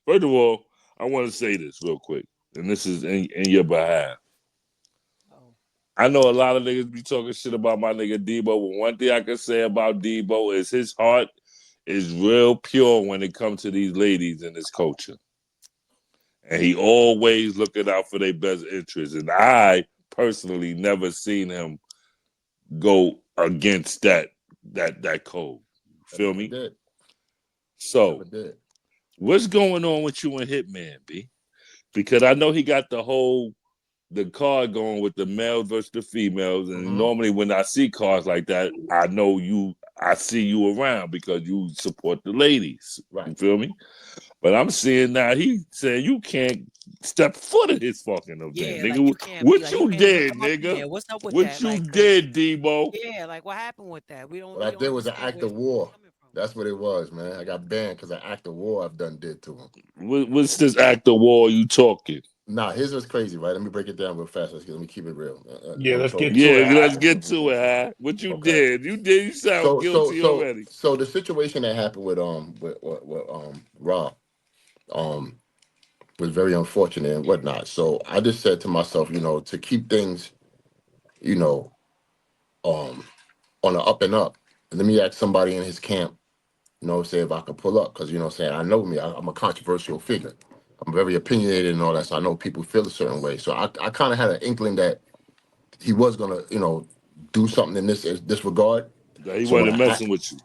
First of all, I want to say this real quick, and this is in your behalf. Oh, I know a lot of niggas be talking shit about my nigga Debo, but one thing I can say about Debo is his heart is real pure when it comes to these ladies in his culture. And he always looking out for their best interests. And I personally never seen him go against that code. I Feel never me? did. So Never did. what's going on with you and Hitman, B? Because I know he got the card going with the males versus the females, and Mm-hmm. normally when I see cards like that, I know I see you around because you support the ladies. Right. You feel me? But I'm seeing now he saying you can't step foot in his fucking event, yeah, like nigga. you can't be What like you you can't even did, come up in nigga? there. What's up with What that? you Like, cause did, Debo? yeah, like what happened with that? What I We did don't was an understand act where of he's war. coming from. That's what it was, man. I got banned because an act of war I've done did to him. What's this act of war you talking? Nah, his was crazy, right? Let me break it down real fast. Let me keep it real. Yeah, I'm let's get talking. to Yeah, it. let's get to it, huh? What you Okay. did? You sound guilty already. So the situation that happened with Rob um was very unfortunate and whatnot. So I just said to myself, to keep things, you know, um on the up and up, let me ask somebody in his camp, say if I could pull up, because I know me, I'm a controversial figure. I'm very opinionated and all that, so I know people feel a certain way. So I kind of had an inkling that he was gonna, do something in this regard. That he So when wasn't I messing with you.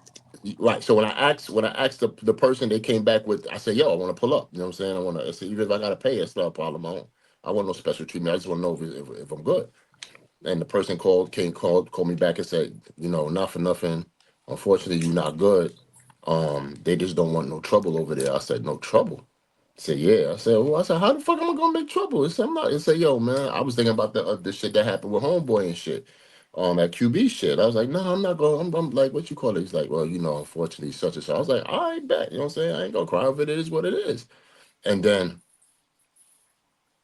Right. So when I asked the person, they came back with, I said, yo, I want to pull up. You know what I'm saying? I said, even if I gotta pay, it's not a problem. I want no special treatment. I just want to know if I'm good. And the person called me back and said, not for nothing. Unfortunately, you're not good. They just don't want no trouble over there. I said, no trouble. He said, yeah. I said, how the fuck am I gonna make trouble? He said, I'm not. He said, yo, man, I was thinking about the shit that happened with Homeboy and shit. That QB shit. I was like, no, I'm not going. I'm like, what you call it? He's like, well, unfortunately, such and such. I was like, all right, bet. You know what I'm saying? I ain't gonna cry over it. It is what it is. And then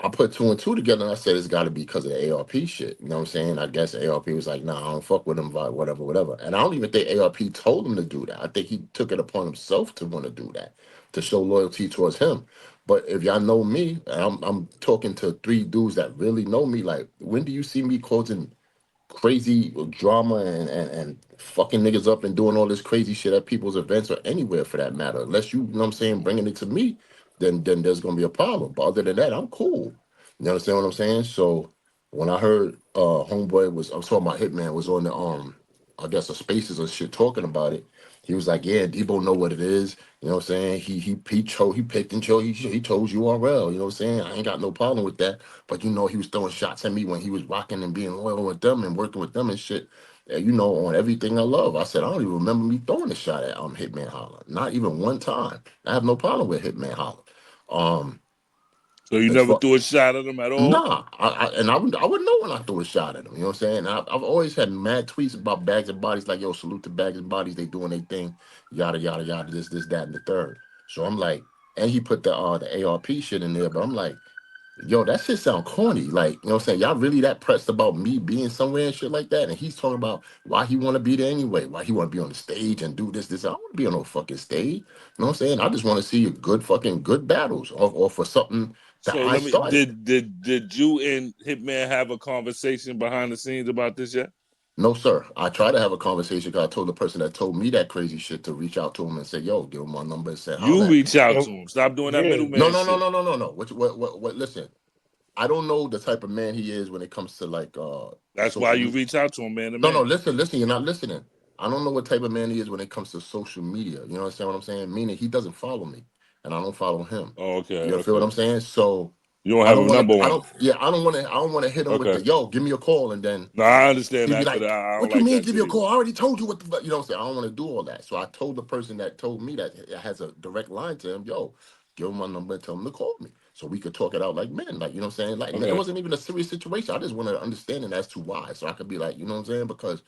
I put two and two together and I said it's got to be because of the ARP shit. You know what I'm saying? I guess ARP was like, nah, I don't fuck with him, whatever, whatever. And I don't even think ARP told him to do that. I think he took it upon himself to want to do that, to show loyalty towards him. But if y'all know me, and I'm talking to three dudes that really know me, like, when do you see me causing crazy drama and fucking niggas up and doing all this crazy shit at people's events or anywhere for that matter? Unless you know what I'm saying, bringing it to me, then there's gonna be a problem. But other than that, I'm cool. You understand what I'm saying? So when I heard Homeboy I was talking about Hitman was on the I guess the spaces and shit talking about it, he was like, yeah, Debo know what it is. You know what I'm saying? He picked and chose. He chose URL. You know what I'm saying? I ain't got no problem with that. But he was throwing shots at me when he was rocking and being loyal with them and working with them and shit. And, on everything I love. I said, I don't even remember me throwing a shot at Hitman Holla. Not even one time. I have no problem with Hitman Holla. Um, So you as never far threw a shot at him at all? Nah, I would know when I threw a shot at him. You know what I'm saying? I've always had mad tweets about bags and bodies, like, yo, salute to bags and bodies. They doing their thing, yada yada yada. This that and the third. So I'm like, and he put the ARP shit in there, but I'm like, yo, that shit sound corny. Like, you know what I'm saying? Y'all really that pressed about me being somewhere and shit like that? And he's talking about why he want to be there anyway, why he want to be on the stage and do this. I don't want to be on no fucking stage. You know what I'm saying? I just want to see good battles, or for something that So I let me started. did you and Hitman have a conversation behind the scenes about this yet? No, sir. I tried to have a conversation because I told the person that told me that crazy shit to reach out to him and say, yo, give him my number and say, You holla at me. reach out And, to him. Stop doing that yeah, No, middleman no, no, shit. no, no, no, no. What, listen, I don't know the type of man he is when it comes to like That's why social you media. reach out to him, man to No, no, man. listen, you're not listening. I don't know what type of man he is when it comes to social media. You understand what I'm saying? Meaning he doesn't follow me and I don't follow him. Oh, okay, You feel what okay. I'm saying? So You don't I have don't a want number to. I on don't. him. Yeah, I don't want to hit him with Okay. the yo. Give me a call, and then No, I understand he'd be that, but like, I don't "What you like mean? that Give shit you a either. call? I already told you what the. You know what I'm saying? I don't want to do all that. So I told the person that told me that has a direct line to him. Yo, give him my number and tell him to call me, so we could talk it out like men. Like, you know what I'm saying? Like, it Okay. wasn't even a serious situation. I just wanted an understanding as to why, so I could be like, you know what I'm saying? Because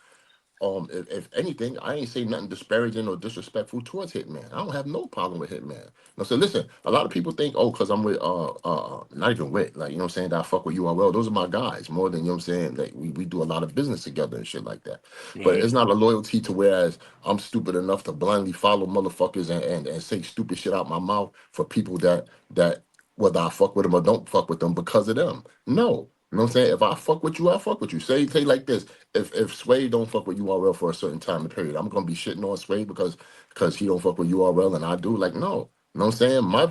if anything, I ain't say nothing disparaging or disrespectful towards Hitman. I don't have no problem with Hitman. No, so listen, a lot of people think, oh, because I'm with not even with, like, you know what I'm saying, that I fuck with URL. Those are my guys more than, you know what I'm saying, like we do a lot of business together and shit like that. But Right. it's not a loyalty to whereas I'm stupid enough to blindly follow motherfuckers and say stupid shit out my mouth for people that whether I fuck with them or don't fuck with them because of them. No. You know what I'm saying? If I fuck with you, I fuck with you. Say like this. If Sway don't fuck with URL for a certain time and period, I'm gonna be shitting on Sway because he don't fuck with URL and I do. Like, no. You know what I'm saying? My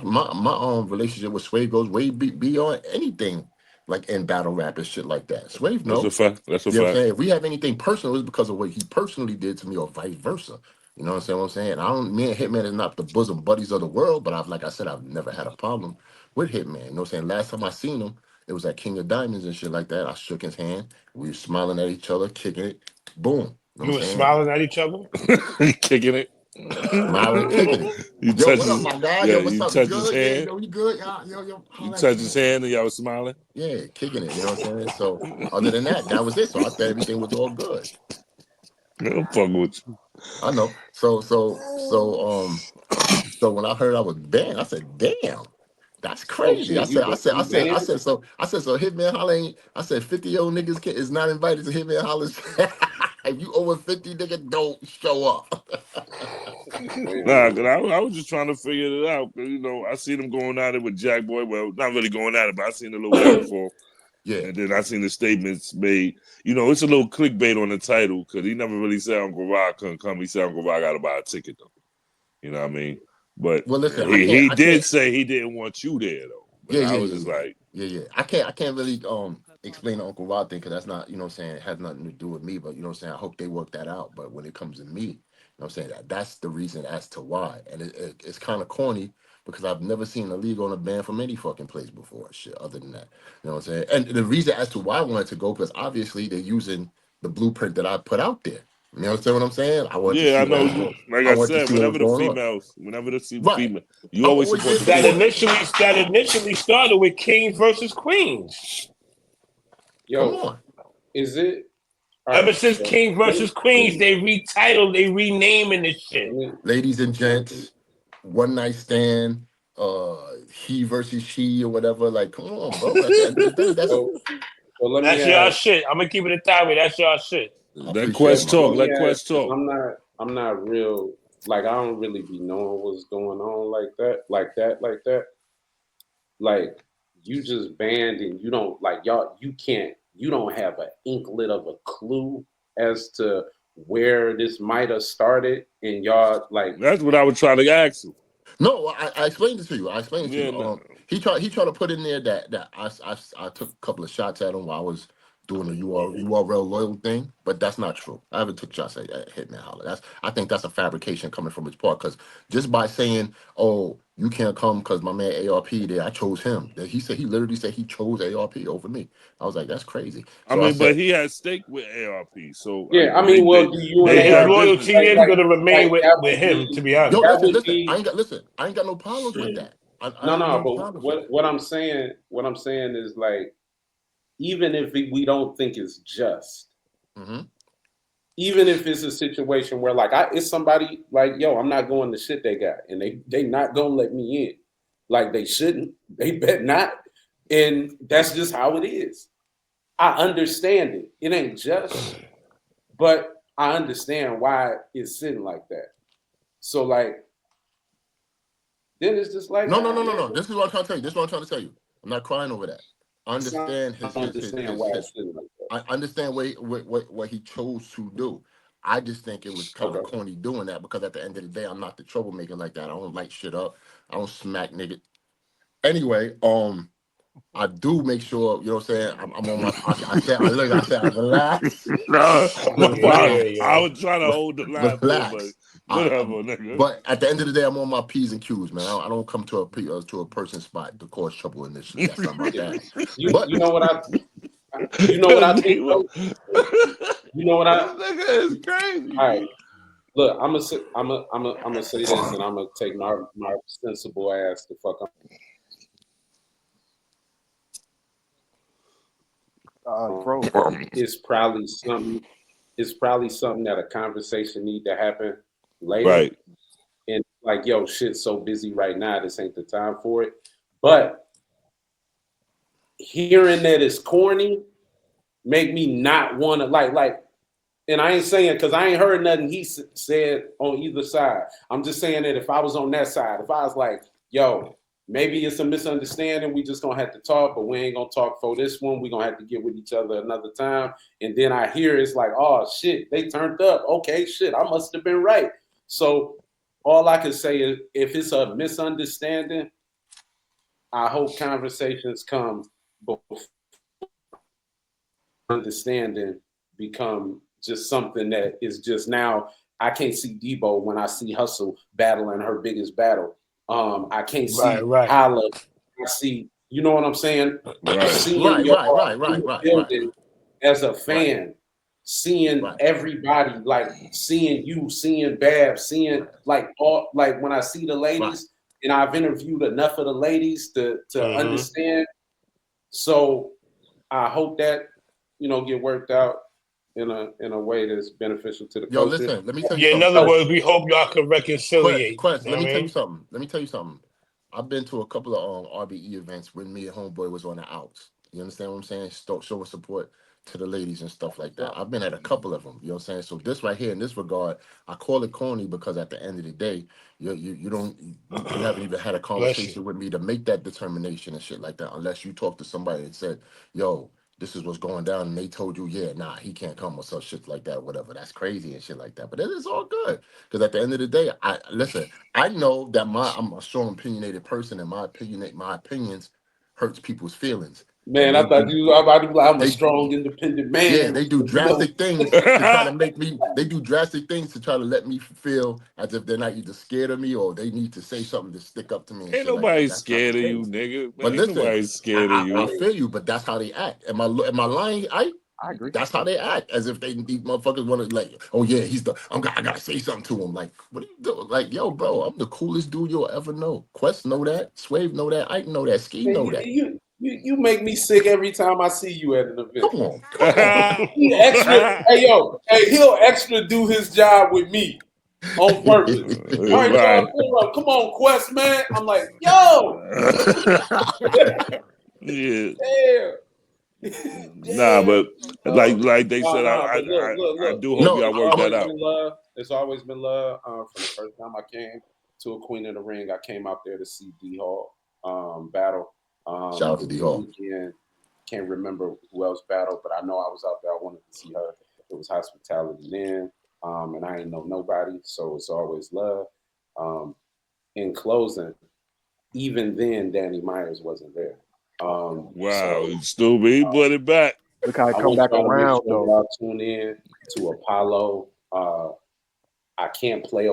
relationship with Sway goes way beyond anything like in battle rap and shit like that. Sway, That's a no. fact. That's a You know what I'm fact. saying? If we have anything personal, it's because of what he personally did to me or vice versa. You know what I'm saying? I don't, me and Hitman is not the bosom buddies of the world, but like I said, I've never had a problem with Hitman. You know what I'm saying? Last time I seen him, it was at King of Diamonds and shit like that. I shook his hand. We were smiling at each other, kicking it. Boom. You know what You I'm were saying? smiling at each other. Kicking it. Smiling, kicking it. You Yo, touch what up, his my guy? yeah, Yo, what's you up? You touch his good? Yeah, hand. yo, you good? Yo, You holla at touch you, his man. hand and y'all was smiling. Yeah, kicking it. You know what I'm saying? So other than that, that was it. So I thought everything was all good. I'm fucking with you. I know. So when I heard I was banned, I said, "Damn, that's Oh crazy." shit, you banned? I said, so Hitman Holla ain't. I said, 50-year-old niggas is not invited to Hitman Holla's. If you over 50, nigga, don't show up. Nah, Damn. cause I was just trying to figure it out. 'Cause, you know, I seen him going at it with Jack Boy. Well, not really going at it, but I seen a little back and forth. Yeah. And then I seen the statements made. You know, it's a little clickbait on the title because he never really said Uncle Rod couldn't come. He said Uncle Rod got to buy a ticket though. You know what I mean? But Well, listen, he I did can't. say he didn't want you there though. But Yeah, I yeah, was yeah, just yeah. like, Yeah. I can't really explain the Uncle Rod thing because that's not, you know what I'm saying, it has nothing to do with me, but you know what I'm saying, I hope they work that out. But when it comes to me, you know what I'm saying, that's the reason as to why. And it's kind of corny because I've never seen a league on a ban from any fucking place before. Shit, other than that. You know what I'm saying? And the reason as to why I wanted to go, because obviously they're using the blueprint that I put out there. You understand what I'm saying? I want to yeah, see I what know was you. going. Like I I want to said, see what was going on. whenever the Right. female, you I've always always support did the that. female. That initially started with Kings versus Queens. Come Yo, on. is it all Ever right? since So Kings let versus me Queens, they retitled, they renaming this let shit. me Ladies and gents, one night stand, he versus she or whatever. Like, come on, bro. At the end of the day, that's so so let me That's y'all ask. shit. I'm gonna keep it a time. That's y'all shit. I Let appreciate it, Quest my Let talk. brother. me Let ask Quest because talk. I'm not real. Like I don't really be knowing what's going on like that. Like you just banned and you don't like y'all. You don't have an inklet of a clue as to where this might have started, and y'all like That's what I was trying to ask him. No, I explained it to you. I explained it to Yeah, you. nah. He tried to put in there that I took a couple of shots at him while I was doing the URL loyal thing, but that's not true. I haven't took shots at Hitman Holla. I think that's a fabrication coming from his part because just by saying, "Oh, you can't come because my man ARP there, I chose him." That he literally said he chose ARP over me. I was like, that's crazy. I So I mean, but said, he had stake with ARP, so yeah. I they mean, well, do you and they His did ARP business loyalty is together. gonna remain that with would him, to be be "Yo, that honest. listen, would listen. be I ain't got no problems with that. I no, ain't no. no But problems with that." what I'm saying is like even if we don't think it's just, Hmm. even if it's a situation where like it's somebody like yo, I'm not going to shit they got, and they not gonna let me in, like they shouldn't, they bet not, and that's just how it is. I understand it. It ain't just, but I understand why it's sitting like that. So like then it's just like, No, no, ah no, no, man, no. This is what I'm trying to tell you. This is what I'm trying to tell you. I'm not crying over that. I I understand understand why it's sitting like that. I understand what he chose to do. I just think it was kind of Okay. corny doing that because at the end of the day, I'm not the troublemaker like that. I don't light shit up. I don't smack nigga. Anyway, I do make sure, you know what I'm saying? I'm on my I said I relax. No, my fault. Yeah, Relax. I yo. was trying to hold the line for him, but Relax. whatever, nigga. But at the end of the day, I'm on my P's and Q's, man. I don't come to to a person's spot to cause trouble initially. That's not my Yeah. bag. You But you know what I think Debo. though? You know what I This nigga is all right. crazy. Look, I'm gonna say this, and I'm gonna take my sensible ass to fuck Bro. on. It's probably something. it's probably something that a conversation need to happen later. Right. And like, yo, shit's so busy right now, this ain't the time for it. But hearing that it's corny make me not want to like. And I ain't saying because I ain't heard nothing he said on either side. I'm just saying that if I was on that side, if I was like, yo, maybe it's a misunderstanding, we just gonna have to talk, but we ain't gonna talk for this one. We gonna have to get with each other another time. And then I hear it's like, oh shit, they turned up. Okay, shit, I must have been right. So all I can say is if it's a misunderstanding, I hope conversations come before understanding become just something that is just now. I can't see Debo when I see Hustle battling her biggest battle. I can't see Right. Holla. I see, you know what I'm saying? Right. Seeing Right. building as a Right. fan, seeing Right. everybody, like seeing you, seeing Bab, seeing like all, like when I see the ladies, and I've interviewed enough of the ladies to understand. So I hope that get worked out in a way that's beneficial to the Yo, culture. listen, let me tell you Yeah, in something. other words, we hope y'all can reconciliate. Quest, You let know me what I tell you mean? something. Let me tell you something. I've been to a couple of RBE events when me and Homeboy was on the outs. You understand what I'm saying? Showing support to the ladies and stuff like that. I've been at a couple of them. You know what I'm saying? So this right here in this regard, I call it corny because at the end of the day, you haven't even had a Bless you. conversation with me to make that determination and shit like that unless you talk to somebody and said, yo, this is what's going down, and they told you, yeah, nah, he can't come or some shit like that, whatever. That's crazy and shit like that. But it is all good. Because at the end of the day, I know that I'm a strong opinionated person, and my opinions hurts people's feelings. And Man, I thought you were about to be like, I'm a strong, independent yeah, man. they do drastic things to try to make me. They do drastic things to try to let me feel as if they're not either scared of me or they need to say something to stick up to me and Ain't shit like that. nobody That's not scared the of you, case. nigga. But Man, ain't listen, nobody scared of you. I feel you, but that's how they act. Am I lying? I agree. That's how they act, as if these motherfuckers want to like, oh yeah, I gotta say something to him. Like, what are you doing? Like, yo, bro, I'm the coolest dude you'll ever know. Quest know that, Swave know that, Ike know that, Ski Man, know that. you make me sick every time I see you at an event. Come on. He extra, he'll extra do his job with me on purpose. All right, Right. y'all, come on, Quest, man. I'm like, yo, Yeah. damn. Nah, but like they said, But I look. do hope No, y'all work that out. Love. It's always been love. From the first time I came to a Queen of the Ring, I came out there to see D Hall battle. shout out to D Hall. Weekend, can't remember who else battled, but I know I was out there. I wanted to see her. It was hospitality then, and I ain't know nobody, so it's always love. In closing, even then, Danny Myers wasn't there. Wow, stupid. He put it back. Look how it I come want back y'all to make around sure though. y'all tune in to Apollo. I can't play